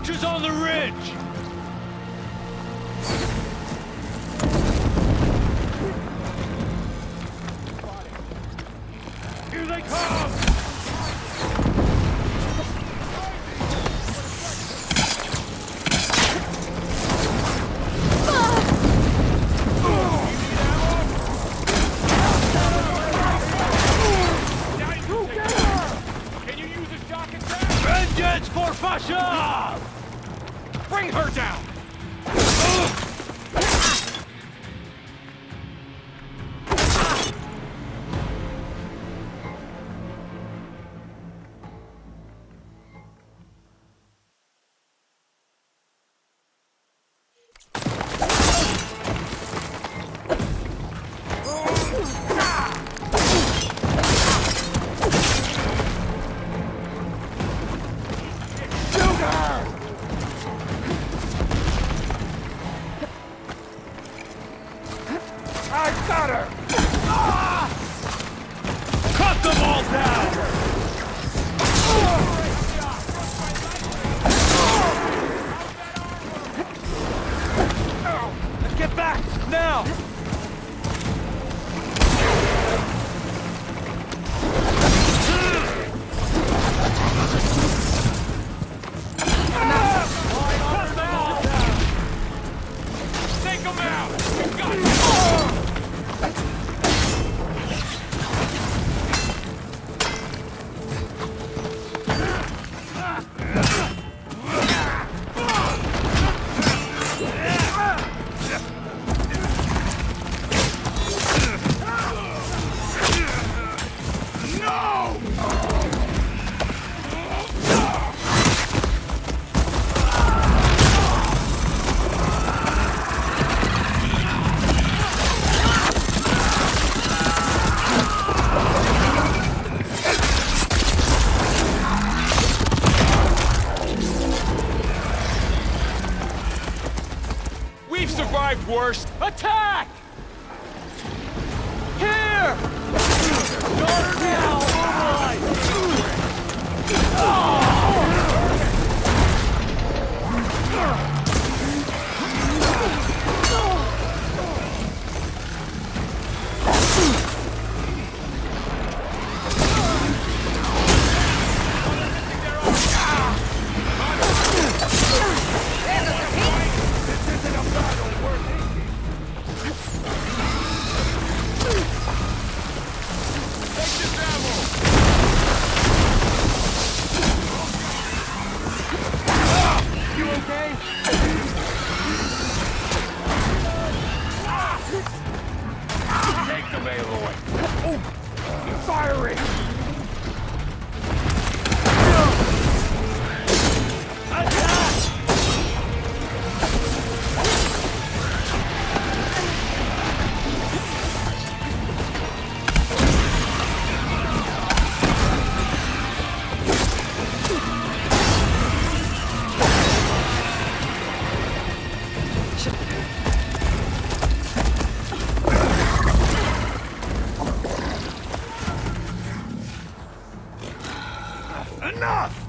Archers on the ridge! Here they come! Can you use a shock attack? Vengeance for Fasha! Bring her down! I got her! Cut them all down! Get back, now! Take him out! You got it! We've survived worse. Attack! Here! Start now! You okay? Take the mail away. Oh, firing! Enough!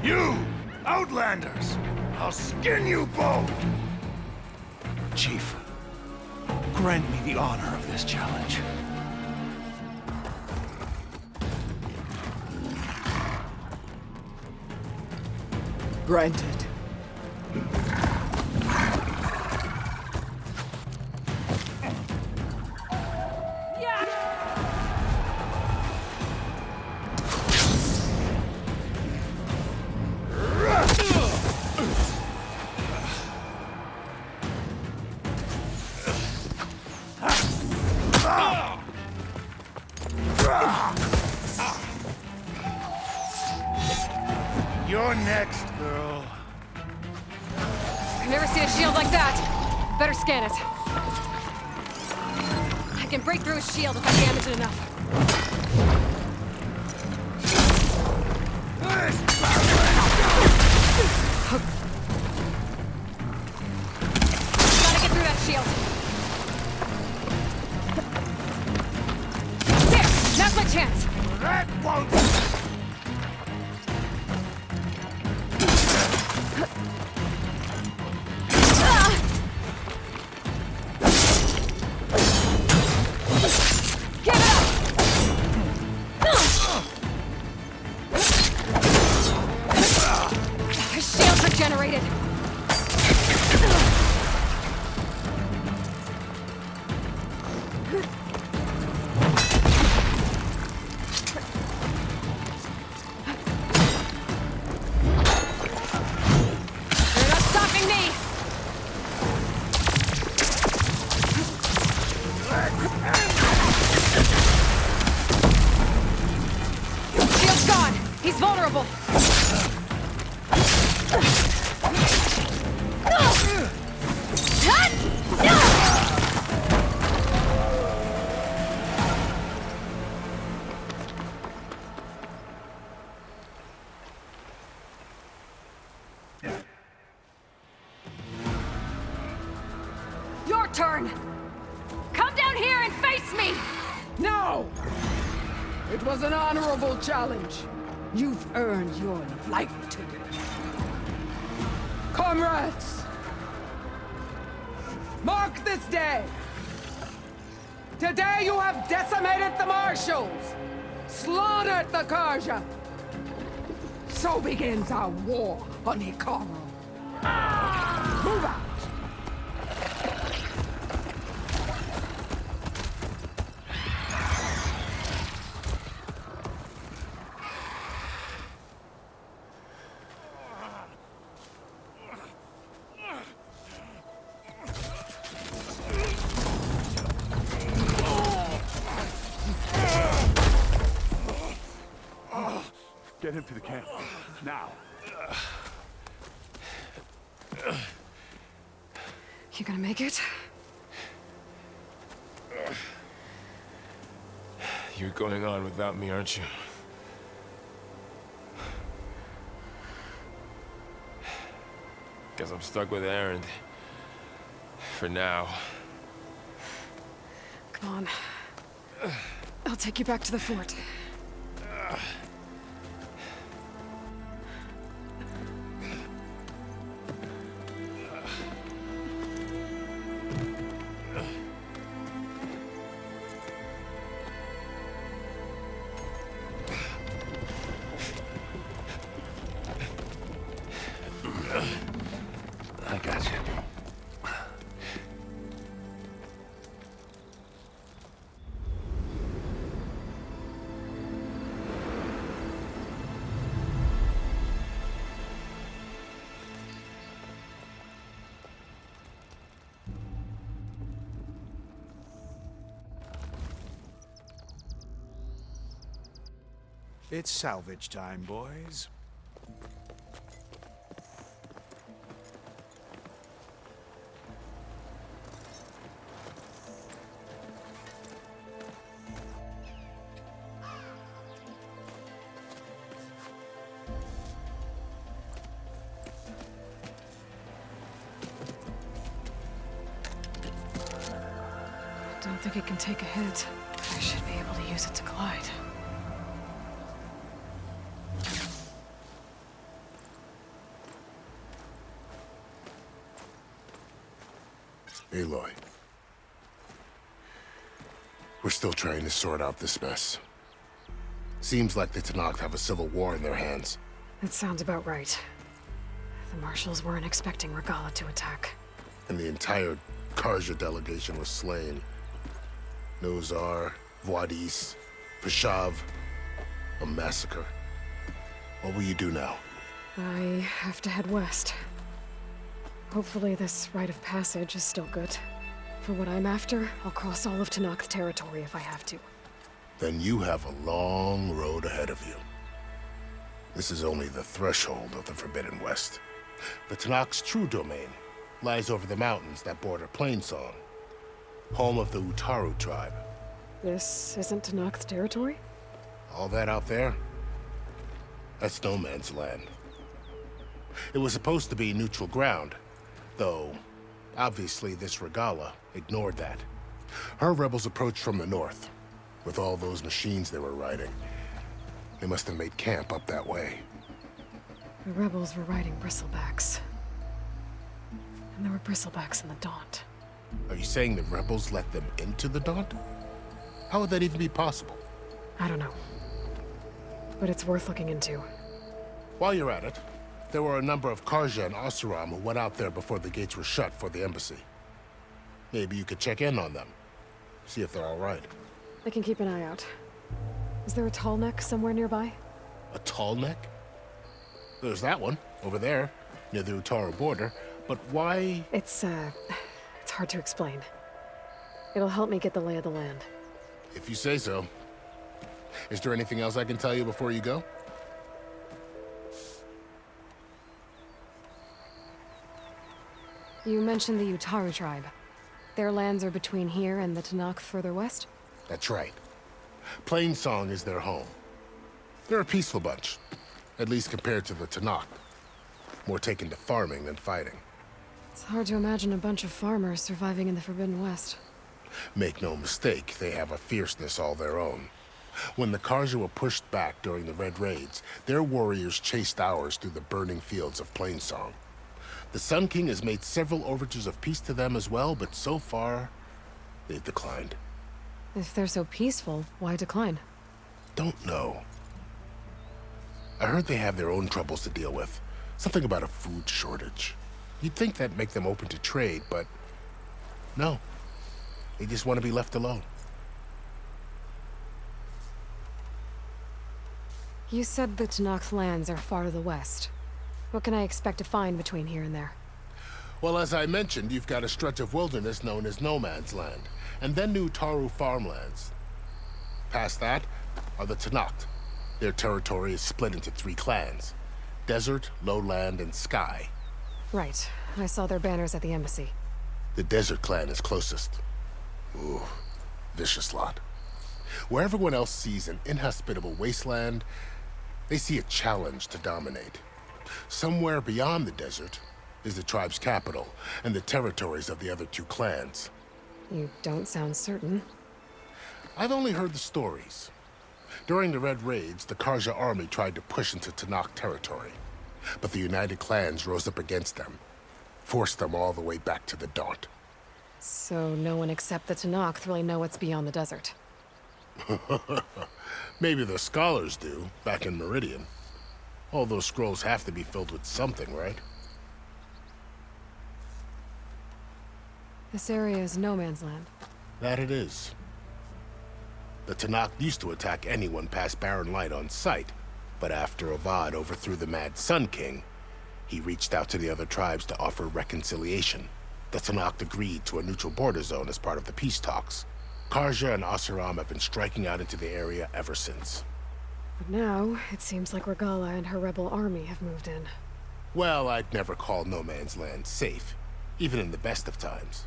You, Outlanders! I'll skin you both! Chief, grant me the honor of this challenge. Granted. You're next, girl. I've never seen a shield like that. Better scan it. I can break through his shield if I damage it enough. Gotta get through that shield. There! Now's my chance! That won't... Give it up! His shield's regenerated. You're not stopping me! Shield's gone! He's vulnerable! Your turn! Come down here and face me! No! It was an honorable challenge. You've earned your life ticket. Comrades! Mark this day! Today you have decimated the Marshals! Slaughtered the Karja! So begins our war on Hikaru. Move out! Get him to the camp. Now. You gonna make it? You're going on without me, aren't you? Guess I'm stuck with Erend. For now. Come on. I'll take you back to the fort. I got you. It's salvage time, boys. Don't think it can take a hit. I should be able to use it to glide. Aloy. We're still trying to sort out this mess. Seems like the Tenakth have a civil war in their hands. That sounds about right. The Marshals weren't expecting Regalla to attack. And the entire Karja delegation was slain. Nozar, Vuadis, Fashav. A massacre. What will you do now? I have to head west. Hopefully this rite of passage is still good. For what I'm after, I'll cross all of Tenakth territory if I have to. Then you have a long road ahead of you. This is only the threshold of the Forbidden West. The Tenakth's true domain lies over the mountains that border Plainsong, home of the Utaru tribe. This isn't Tenakth territory? All that out there? That's no man's land. It was supposed to be neutral ground, though obviously this Regalla ignored that. Her rebels approached from the north, with all those machines they were riding, They must have made camp up that way. The rebels were riding bristlebacks. And there were bristlebacks in the Daunt. Are you saying the rebels let them into the Daunt? How would that even be possible? I don't know. But it's worth looking into. While you're at it, there were a number of Carja and Oseram who went out there before the gates were shut for the embassy. Maybe you could check in on them. See if they're all right. I can keep an eye out. Is there a tall neck somewhere nearby? A tall neck? There's that one, over there, near the Utaru border. But why? It's hard to explain. It'll help me get the lay of the land. If you say so. Is there anything else I can tell you before you go? You mentioned the Utaru tribe. Their lands are between here and the Tenakth further west? That's right. Plainsong is their home. They're a peaceful bunch, at least compared to the Tenakth. More taken to farming than fighting. It's hard to imagine a bunch of farmers surviving in the Forbidden West. Make no mistake, they have a fierceness all their own. When the Carja were pushed back during the Red Raids, their warriors chased ours through the burning fields of Plainsong. The Sun King has made several overtures of peace to them as well, but so far, they've declined. If they're so peaceful, why decline? Don't know. I heard they have their own troubles to deal with. Something about a food shortage. You'd think that'd make them open to trade, but no. They just want to be left alone. You said the Tenakth lands are far to the west. What can I expect to find between here and there? Well, as I mentioned, you've got a stretch of wilderness known as No Man's Land, and then the Utaru farmlands. Past that are the Tenakth. Their territory is split into 3 clans: Desert, Lowland, and Sky. Right. I saw their banners at the embassy. The Desert clan is closest. Ooh, vicious lot. Where everyone else sees an inhospitable wasteland, they see a challenge to dominate. Somewhere beyond the desert is the tribe's capital and the territories of the other 2 clans. You don't sound certain. I've only heard the stories. During the Red Raids, the Carja army tried to push into Tenakth territory, but the United Clans rose up against them, forced them all the way back to the Daunt. So no one except the Tenakth really know what's beyond the desert. Maybe the scholars do, back in Meridian. All those scrolls have to be filled with something, right? This area is no man's land. That it is. The Tenakth used to attack anyone past Barren Light on sight, but after Avad overthrew the Mad Sun King, he reached out to the other tribes to offer reconciliation. The Tenakth agreed to a neutral border zone as part of the peace talks. Carja and Oseram have been striking out into the area ever since. But now, it seems like Regalla and her rebel army have moved in. Well, I'd never call No Man's Land safe, even in the best of times.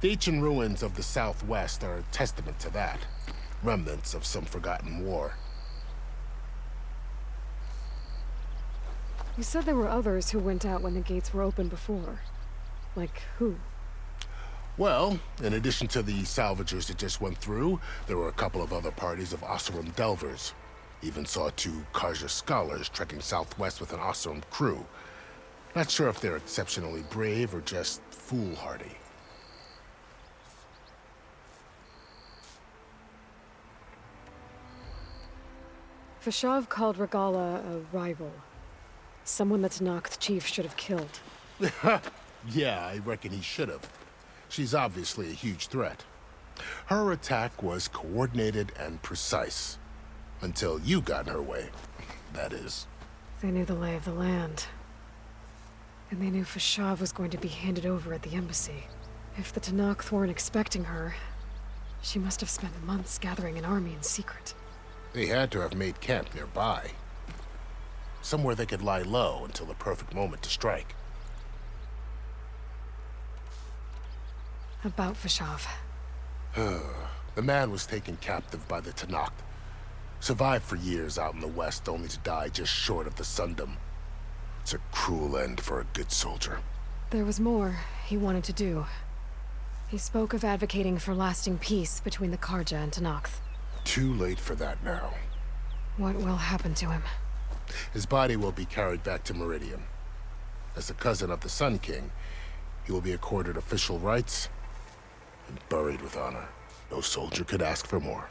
The ancient ruins of the Southwest are a testament to that. Remnants of some forgotten war. You said there were others who went out when the gates were open before. Like who? Well, in addition to the salvagers that just went through, there were a couple of other parties of Oseram delvers. Even saw 2 Carja scholars trekking southwest with an Oseram crew. Not sure if they're exceptionally brave or just foolhardy. Fashav called Regalla a rival. Someone the Tenakth chief should have killed. Yeah, I reckon he should have. She's obviously a huge threat. Her attack was coordinated and precise. Until you got in her way, that is. They knew the lay of the land. And they knew Fashav was going to be handed over at the embassy. If the Tenakth weren't expecting her, she must have spent months gathering an army in secret. They had to have made camp nearby. Somewhere they could lie low until the perfect moment to strike. About Fashav. The man was taken captive by the Tenakth. Survived for years out in the west, only to die just short of the Sundom. It's a cruel end for a good soldier. There was more he wanted to do. He spoke of advocating for lasting peace between the Carja and Tenakth. Too late for that now. What will happen to him? His body will be carried back to Meridian. As a cousin of the Sun King, he will be accorded official rights and buried with honor. No soldier could ask for more.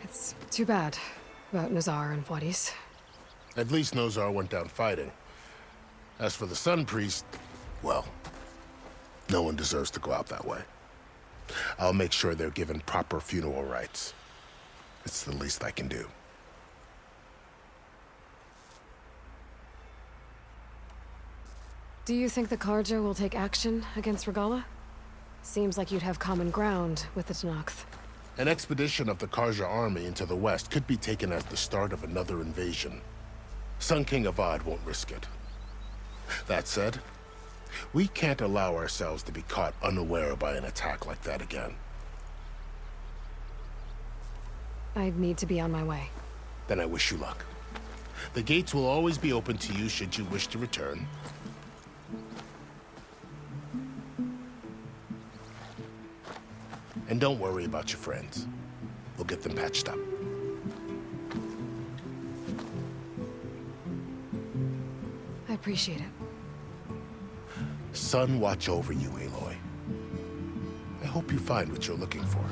It's too bad about Nazar and Vladis. At least Nozar went down fighting. As for the Sun Priest, well, no one deserves to go out that way. I'll make sure they're given proper funeral rites. It's the least I can do. Do you think the Karja will take action against Regalla? Seems like you'd have common ground with the Tenakth. An expedition of the Karja army into the west could be taken as the start of another invasion. Sun King Avad won't risk it. That said, we can't allow ourselves to be caught unaware by an attack like that again. I'd need to be on my way. Then I wish you luck. The gates will always be open to you should you wish to return. And don't worry about your friends. We'll get them patched up. I appreciate it. Sun watch over you, Aloy. I hope you find what you're looking for.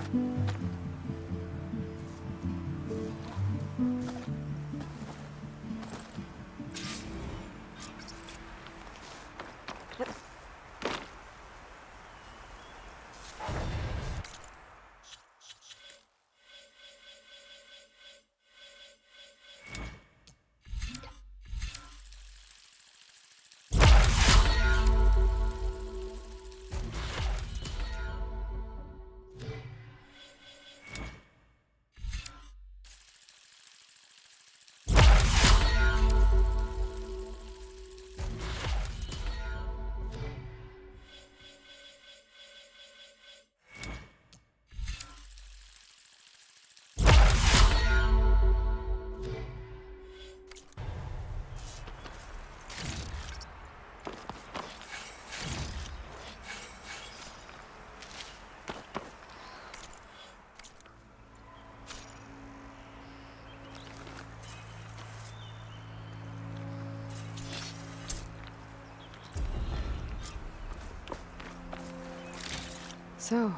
So,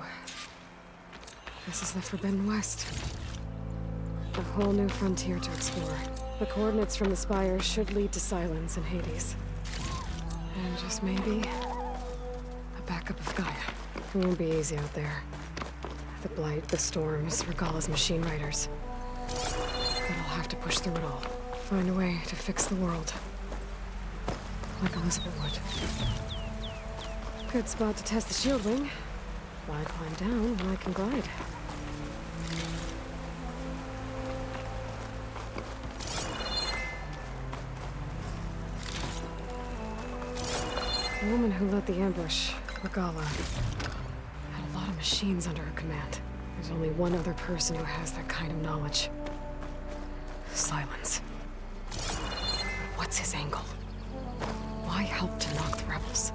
this is the Forbidden West. A whole new frontier to explore. The coordinates from the spire should lead to Silence and Hades. And just maybe, a backup of Gaia. It won't be easy out there. The Blight, the Storms, Regalla's machine riders. But I'll have to push through it all. Find a way to fix the world. Like Elizabeth would. Good spot to test the shield wing. Why climb down when I can glide? The woman who led the ambush, Regalla, had a lot of machines under her command. There's only one other person who has that kind of knowledge. Silence. What's his angle? Why help to knock the rebels?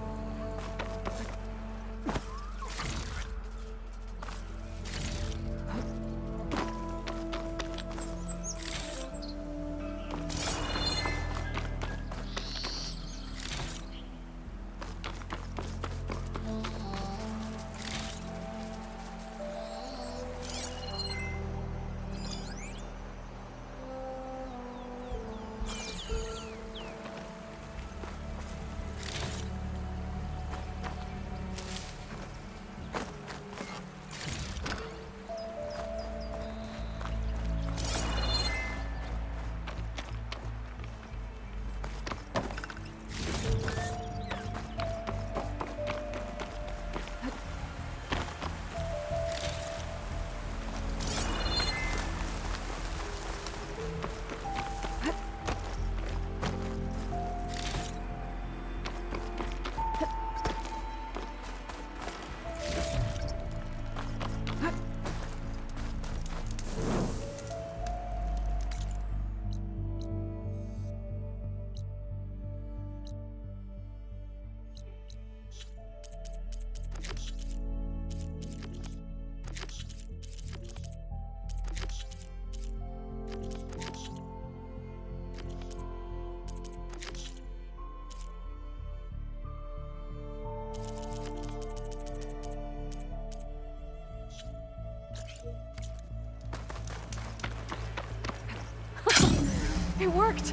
It worked!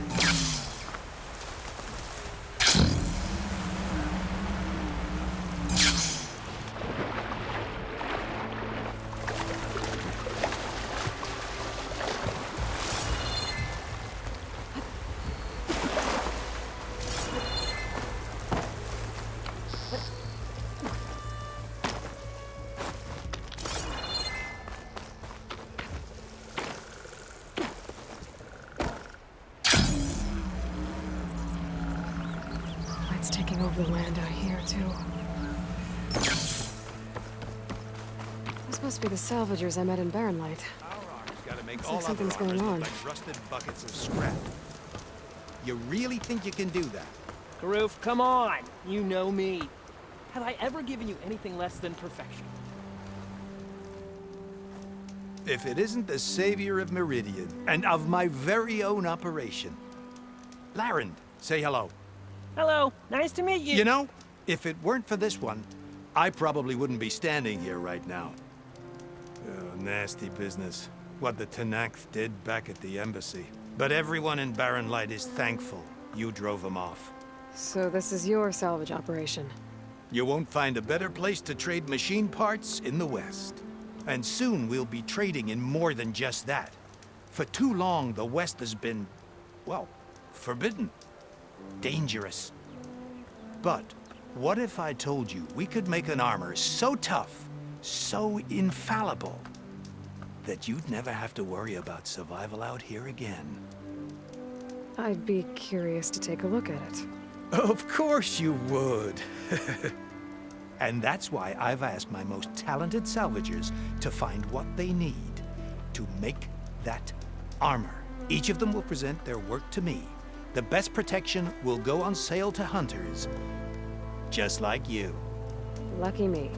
It's taking over the land out here, too. This must be the salvagers I met in Barren Light. Our armor's gotta make Looks all like other something's going armors look on. like rusted buckets of scrap. You really think you can do that? Karuf, come on! You know me. Have I ever given you anything less than perfection? If it isn't the savior of Meridian, and of my very own operation. Larend, say hello. Hello, nice to meet you. You know, if it weren't for this one, I probably wouldn't be standing here right now. Oh, nasty business. What the Tenakth did back at the embassy. But everyone in Barren Light is thankful you drove them off. So this is your salvage operation? You won't find a better place to trade machine parts in the West. And soon we'll be trading in more than just that. For too long, the West has been, well, forbidden. Dangerous. But what if I told you we could make an armor so tough, so infallible, that you'd never have to worry about survival out here again? I'd be curious to take a look at it. Of course you would. And that's why I've asked my most talented salvagers to find what they need to make that armor. Each of them will present their work to me. The best protection will go on sale to hunters, just like you. Lucky me.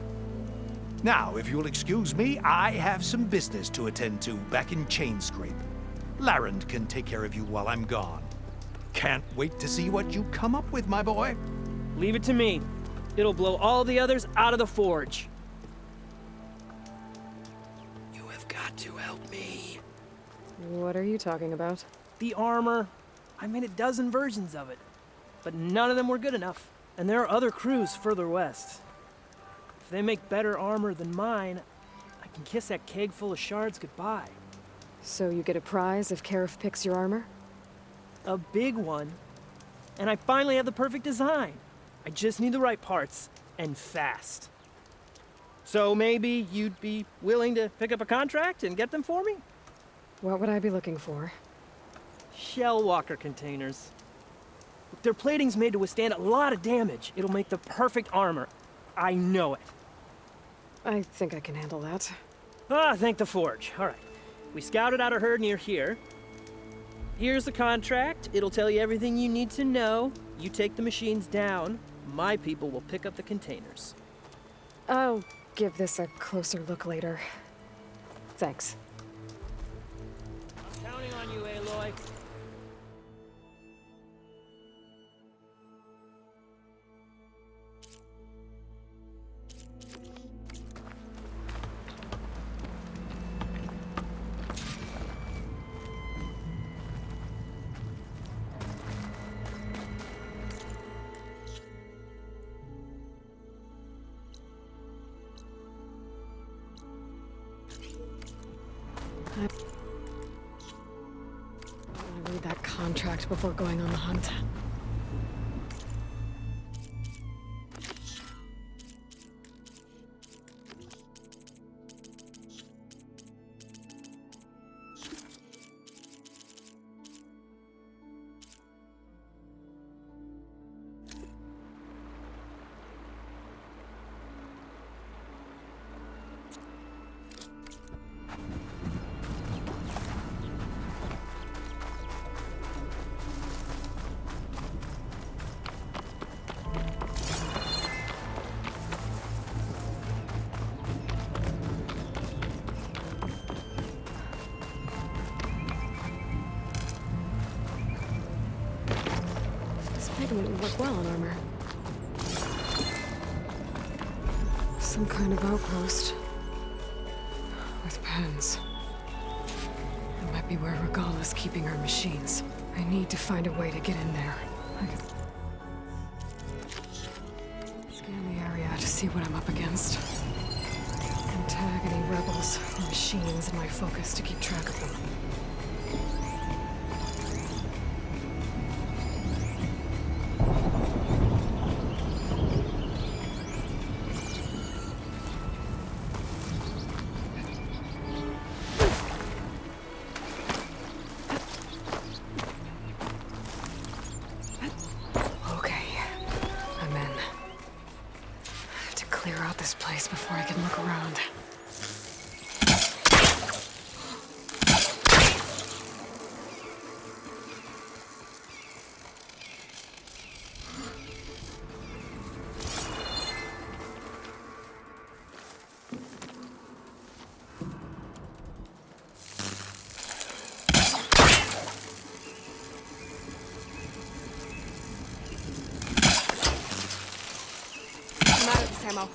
Now, if you'll excuse me, I have some business to attend to back in Chainscrape. Larend can take care of you while I'm gone. Can't wait to see what you come up with, my boy. Leave it to me. It'll blow all the others out of the forge. You have got to help me. What are you talking about? The armor. I made a dozen versions of it, but none of them were good enough. And there are other crews further west. If they make better armor than mine, I can kiss that keg full of shards goodbye. So you get a prize if Karif picks your armor? A big one. And I finally have the perfect design. I just need the right parts, and fast. So maybe you'd be willing to pick up a contract and get them for me? What would I be looking for? Shell walker containers. Their plating's made to withstand a lot of damage. It'll make the perfect armor. I know it. I think I can handle that. Ah, thank the forge. All right. We scouted out a herd near here. Here's the contract. It'll tell you everything you need to know. You take the machines down. My people will pick up the containers. I'll give this a closer look later. Thanks. I'm counting on you, Aloy. I'll read that contract before going on the hunt. Pigment would work well on armor. Some kind of outpost. With pens. It might be where Regala's keeping her machines. I need to find a way to get in there. I can scan the area to see what I'm up against. And tag any rebels or machines in my focus to keep track of them. Clear out this place before I can look around. I'm out of this ammo.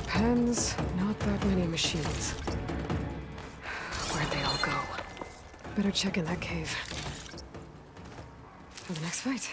Pens, not that many machines. Where'd they all go? Better check in that cave. For the next fight.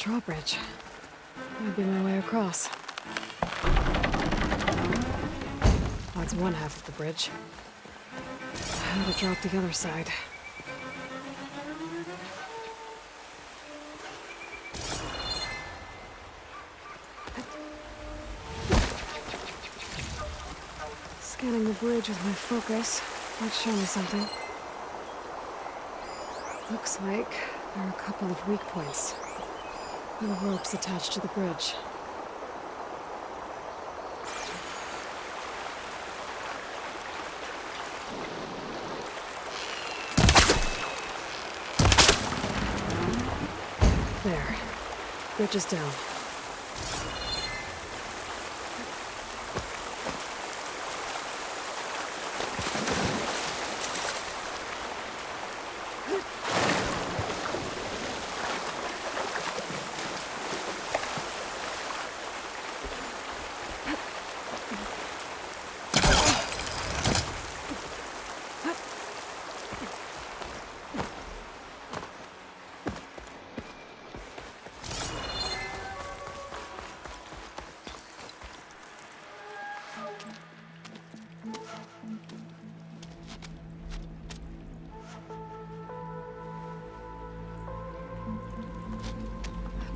drawbridge. That'd be my way across. That's one half of the bridge. How to drop the other side. Scanning the bridge with my focus might show me something. Looks like there are a couple of weak points. And the ropes attached to the bridge. There. Bridge is down.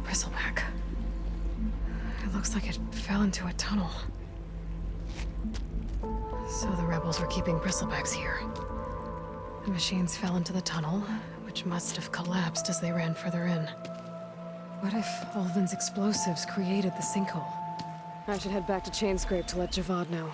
Bristleback. It looks like it fell into a tunnel. So the rebels were keeping bristlebacks here. The machines fell into the tunnel, which must have collapsed as they ran further in. What if Ulvin's explosives created the sinkhole? I should head back to Chainscrape to let Javad know.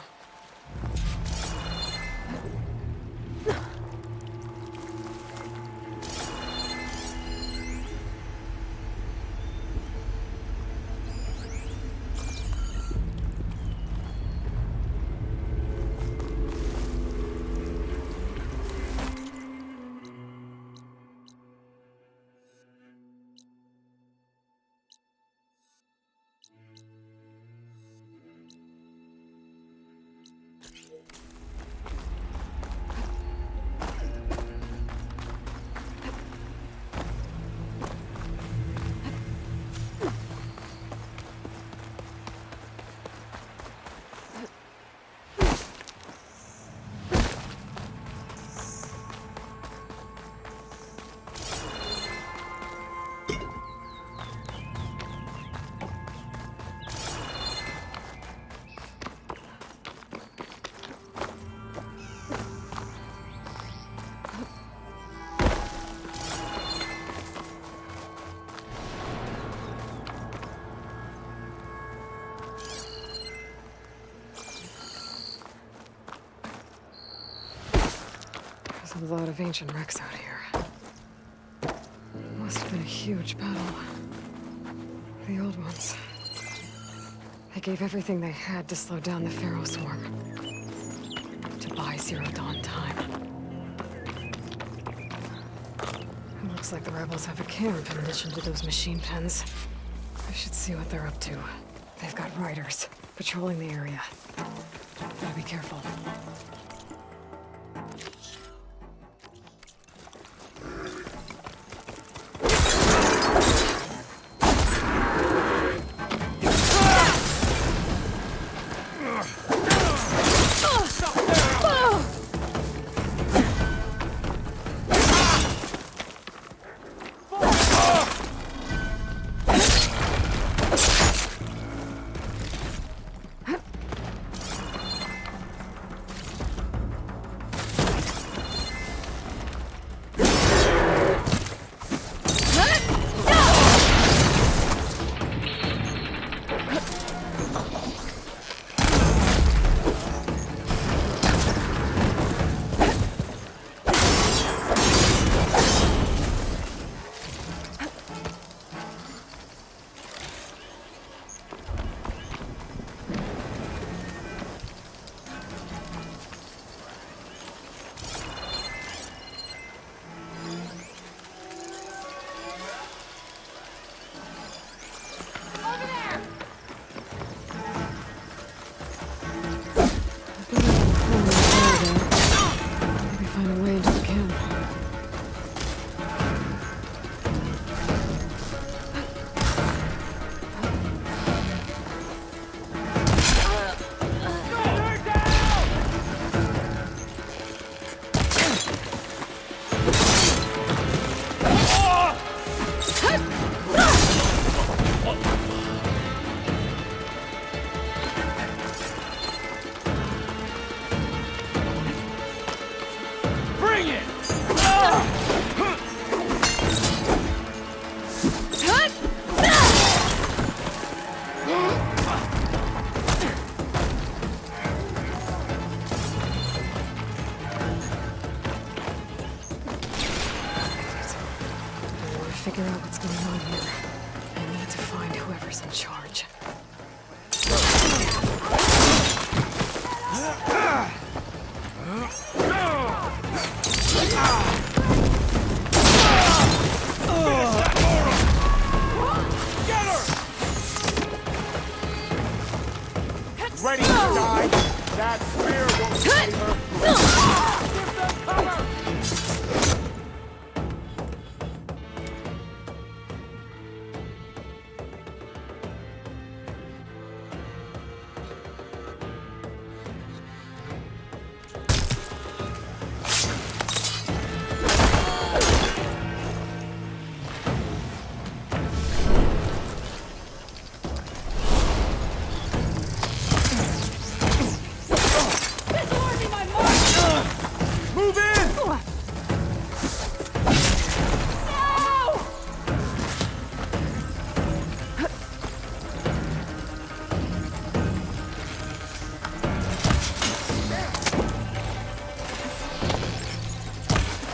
There's a lot of ancient wrecks out here. Must have been a huge battle. The old ones. They gave everything they had to slow down the Pharaoh swarm. To buy Zero Dawn time. It looks like the rebels have a camp in addition to those machine pens. I should see what they're up to. They've got riders patrolling the area. Gotta be careful. figure out what's going on here. I need to find whoever's in charge. Ready to die? That spear won't save her. Give them cover! Move in!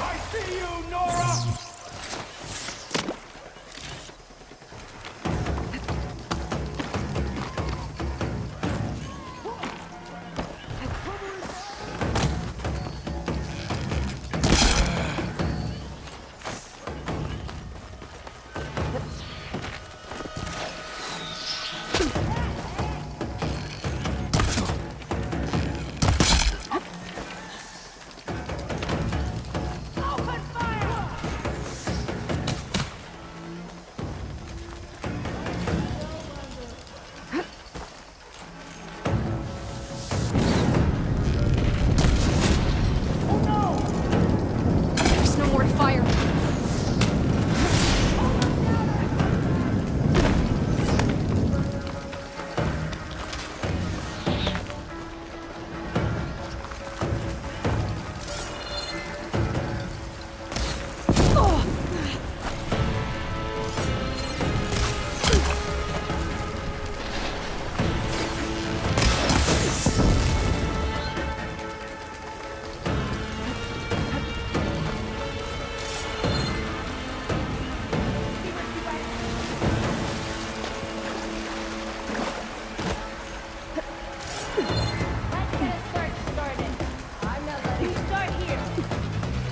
I see you, Nora! There's no more to fire. Let's get a search started. I'm not letting you start here.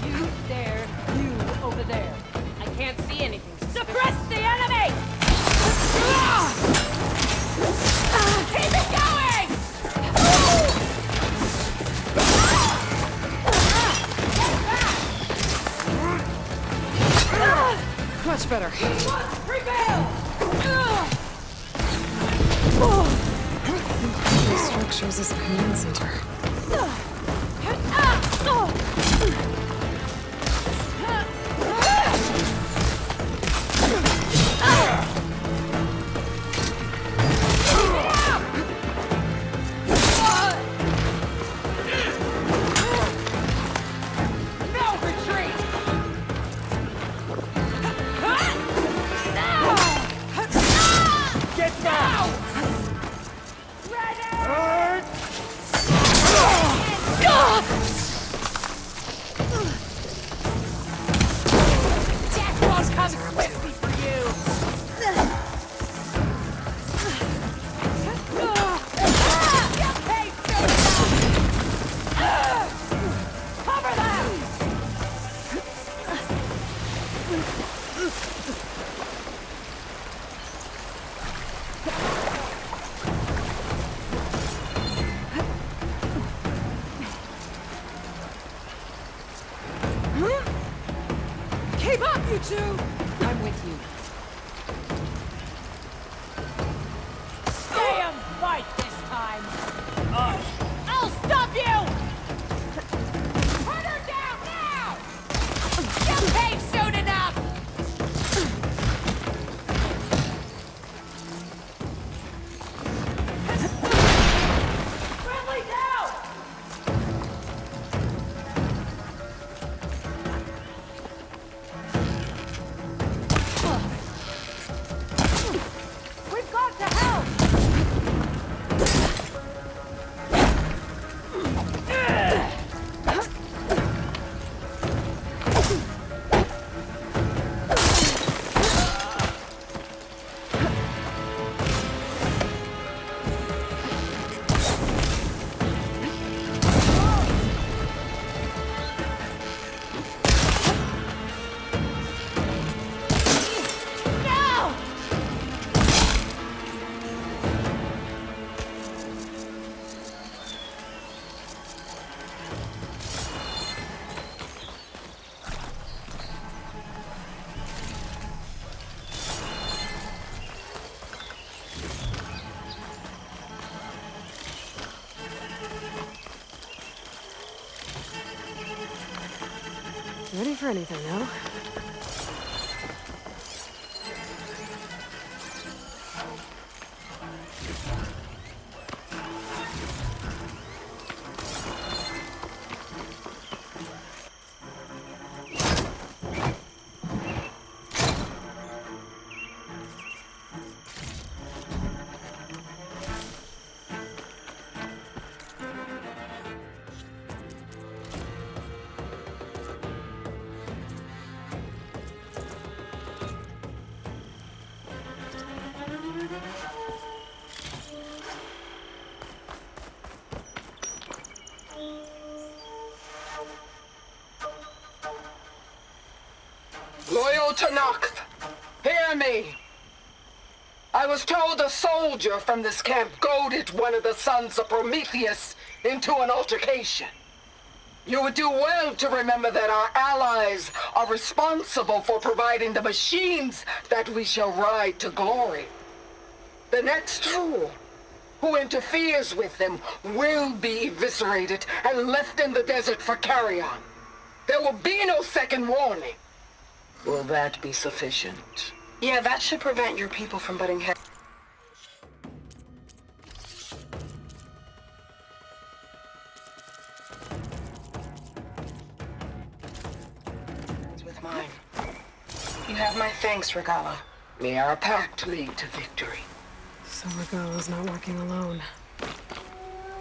You there, you over there. I can't see anything. Suppress the enemy! Keep it going! Much better. Prevail! These structures is a command center. No retreat! Get down! Death was coming swiftly for you! Okay, cover them! Keep up, you two! I'm with you. Stay and fight this time! I'll stop you! Put her down now! You'll pay soon enough! Friendly down! Ready for anything now? Loyal Tanakh, hear me. I was told a soldier from this camp goaded one of the sons of Prometheus into an altercation. You would do well to remember that our allies are responsible for providing the machines that we shall ride to glory. The next fool who interferes with them will be eviscerated and left in the desert for carrion. There will be no second warning. Will that be sufficient? Yeah, that should prevent your people from butting heads with mine. You have my thanks, Regala. May our pact lead to victory. So Regala's not working alone.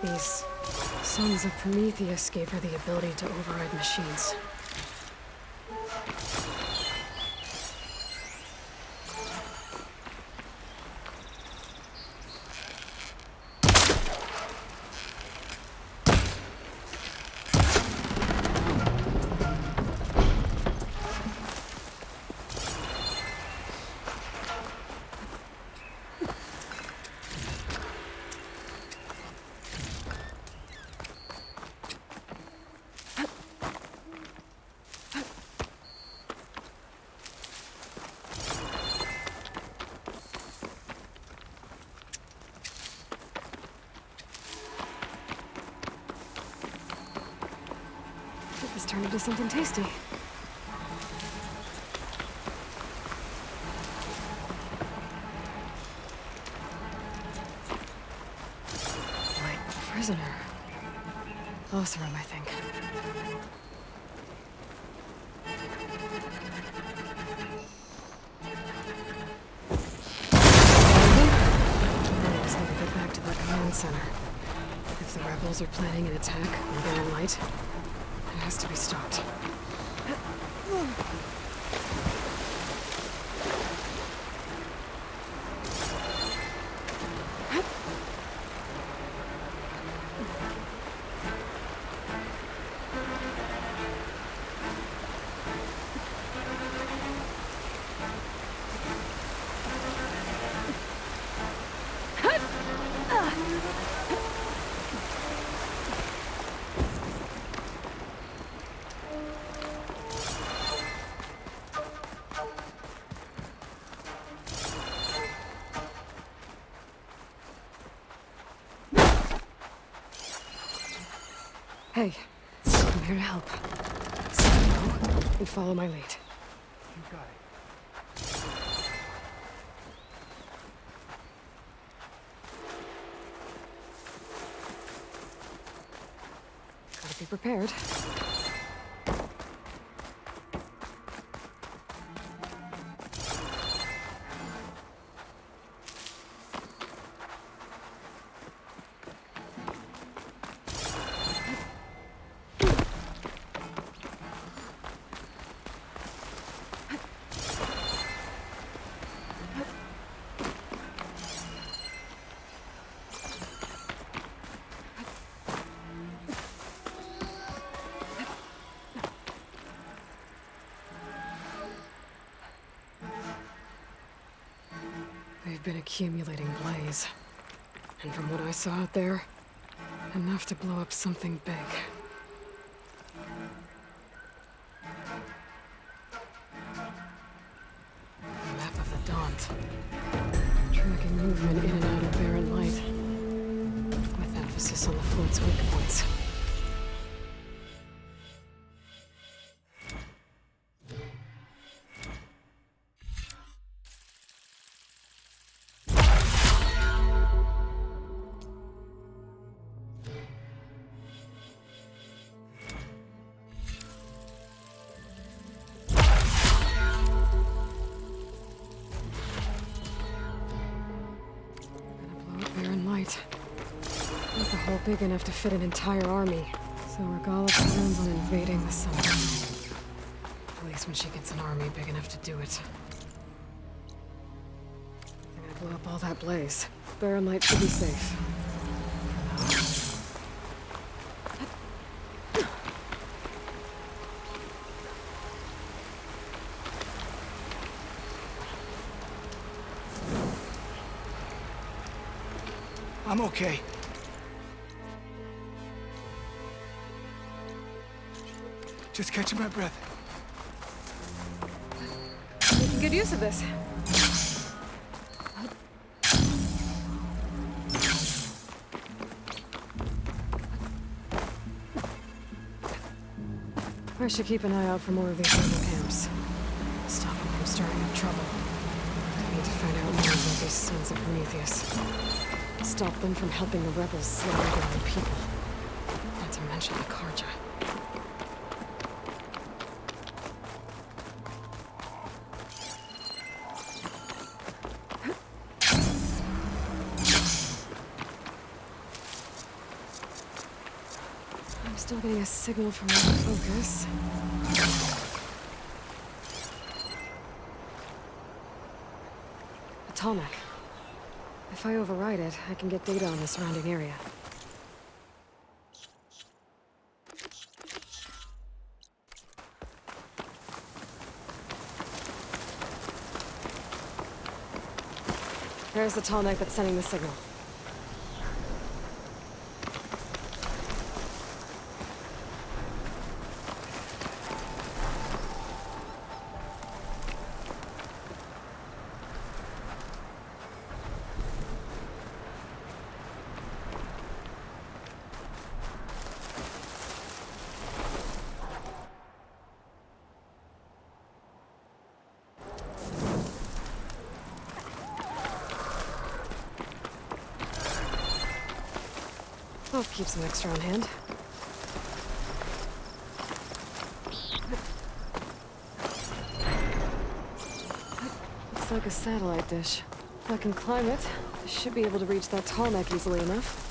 These sons of Prometheus gave her the ability to override machines. This turned into something tasty. White prisoner. Oseram, I think. I just need to get back to that command center. If the rebels are planning an attack when they're in light, it has to be stopped. Hey, I'm here to help. So go and follow my lead. You got it. Gotta be prepared. They've been accumulating blaze. And from what I saw out there, enough to blow up something big. A map of the Daunt. Tracking movement in and out of barren light. With emphasis on the float's weak points. big enough to fit an entire army, so Regala plans on invading the sun. At least when she gets an army big enough to do it. I'm gonna blow up all that blaze. Barren Light should be safe. I'm okay. Just catching my breath. Making good use of this. I should keep an eye out for more of these rebel camps. Stop them from starting up trouble. I need to find out more about these sons of Prometheus. Stop them from helping the rebels slaughter their own people. Not to mention the Karja. I'm still getting a signal from my focus. A Tallneck. If I override it, I can get data on the surrounding area. There's the Tallneck that's sending the signal. I'll keep some extra on hand. Looks like a satellite dish. If I can climb it, I should be able to reach that Tallneck easily enough.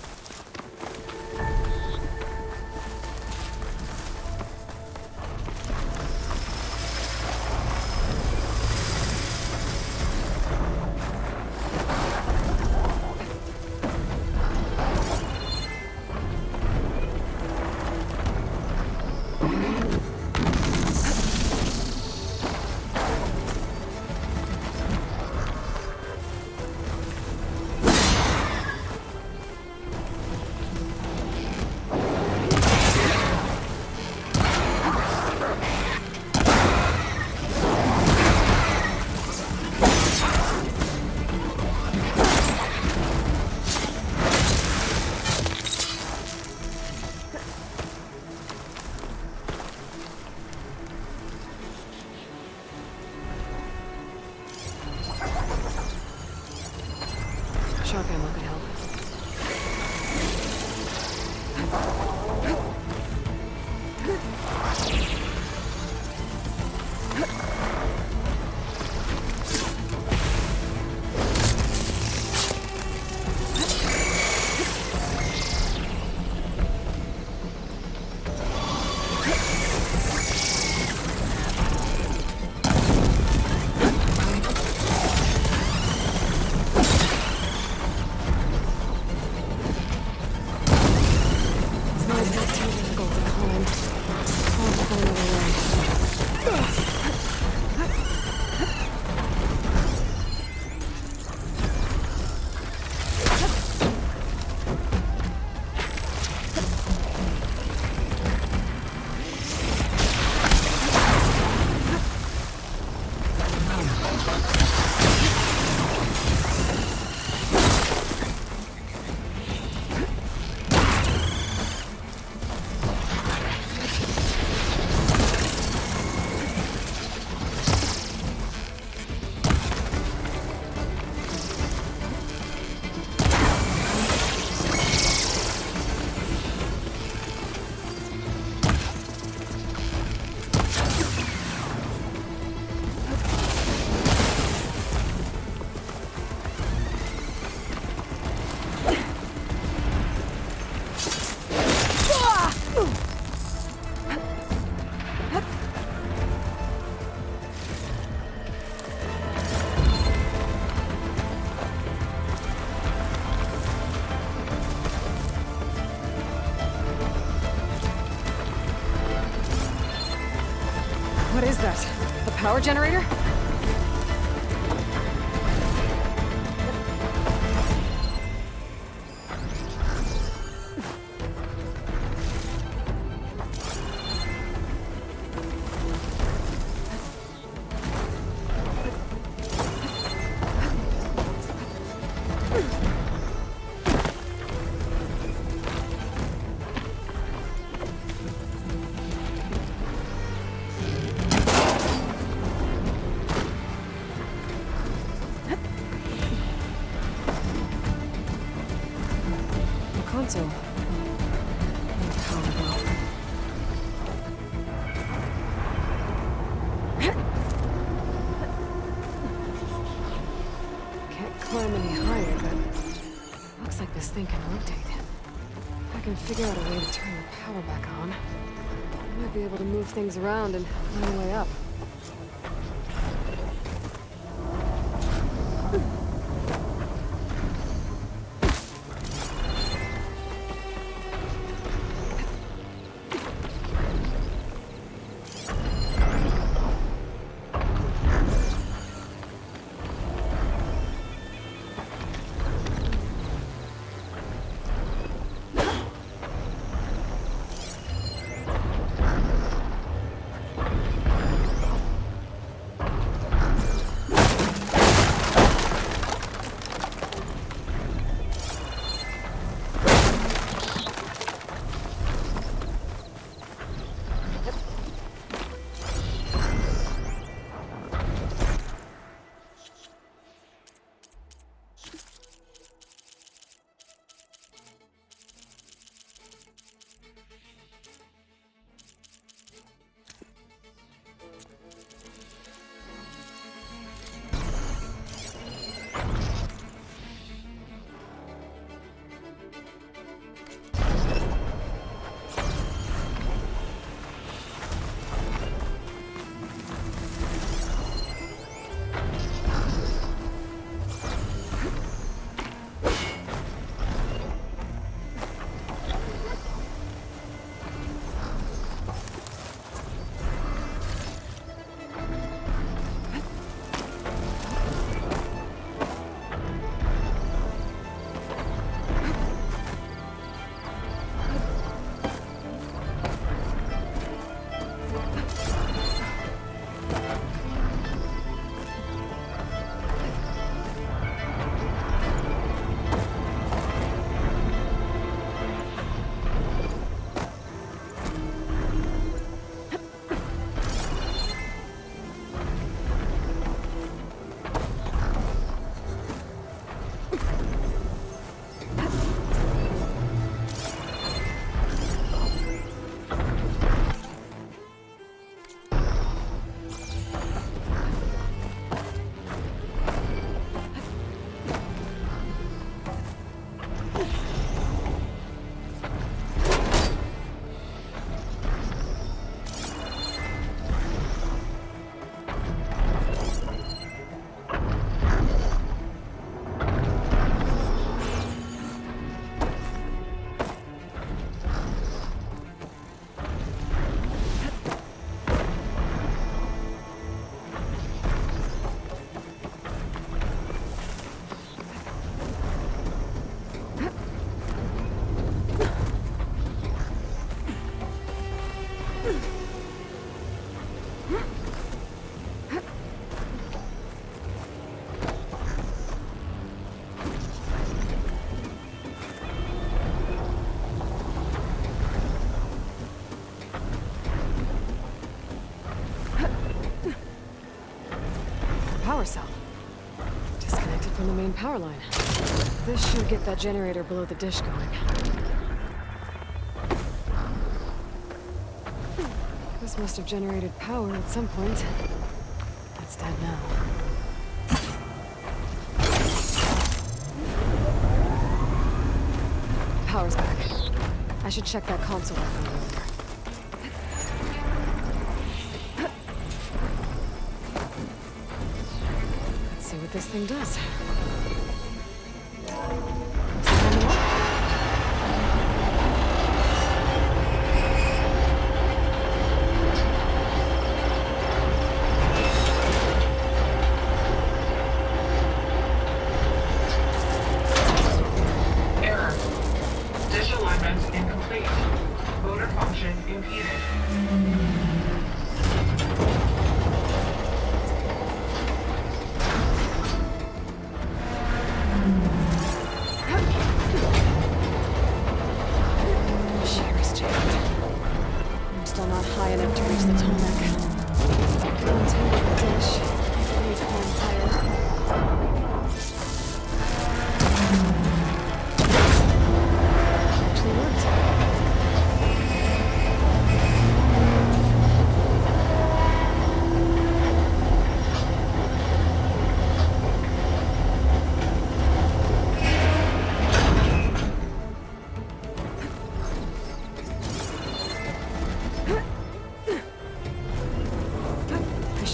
Shock ammo could help. The power generator? Console. No power though. Can't climb any higher, but looks like this thing can rotate. If I can figure out a way to turn the power back on, I might be able to move things around and find a way up. Power cell. Disconnected from the main power line. This should get that generator below the dish going. This must have generated power at some point. It's dead now. Power's back. I should check that console I found earlier. Let's see what this thing does.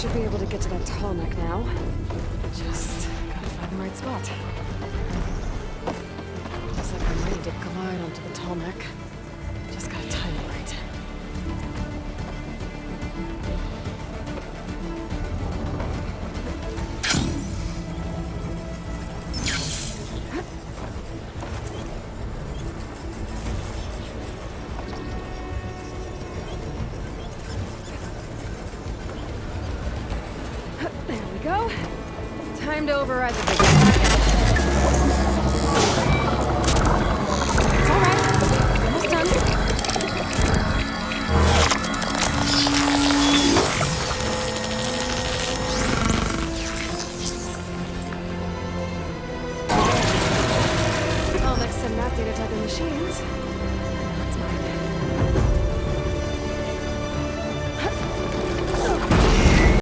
should be able to get to that tall neck now. Just gotta find the right spot. Looks like I'm ready to glide onto the tall neck. Just gotta time it right. There we go. Time to override the big